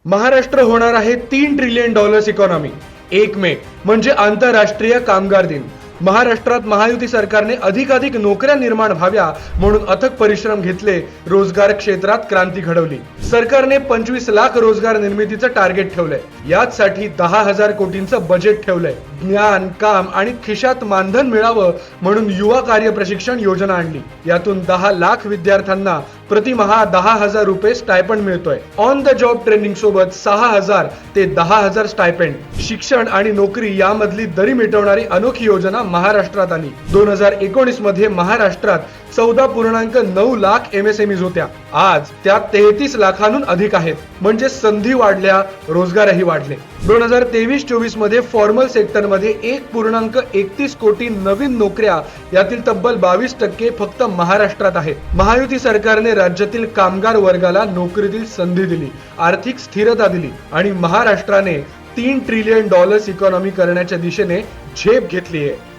महाराष्ट्र होणार आहे $3 trillion economy. 1 मे म्हणजे आंतरराष्ट्रीय कामगार दिन। महाराष्ट्रात महायुती सरकारने अधिकाधिक नोकऱ्या निर्माण व्हाव्या म्हणून अथक परिश्रम घेतले, रोजगार क्षेत्रात क्रांती घडवली। सरकारने 25 लाख रोजगार निर्मितीचं टार्गेट ठेवलंय। यासाठी 10,000 कोटींचं बजेट ठेवलंय। ज्ञान, काम आणि खिशात मानधन मिळावं म्हणून युवा कार्य प्रशिक्षण योजना आणली। यातून 10 लाख विद्यार्थ्यांना प्रतिमाहा 10,000 रुपये स्टायपंड मिळतोय। ऑन द जॉब ट्रेनिंग सोबत 6,000 ते 10,000 स्टायपेंड। शिक्षण आणि नोकरी यामधली दरी मिटवणारी अनोखी योजना महाराष्ट्रात आली। 2019 मध्ये महाराष्ट्रात 14.9 लाख MSMEs होत्या। आज त्या 33 लाखांहून अधिक आहेत। म्हणजे संधी वाढल्या, रोजगारही वाढले। 2023-24 मध्ये फॉर्मल सेक्टर मध्ये 1.31 कोटी नवीन नोकऱ्या, यातील तब्बल 22% फक्त महाराष्ट्रात आहेत। महायुती सरकारने राज्यातील कामगार वर्गाला नोकरीतील संधी दिली, आर्थिक स्थिरता दिली आणि महाराष्ट्राने $3 ट्रिलियन इकॉनॉमी करण्याच्या दिशेने झेप घेतली आहे।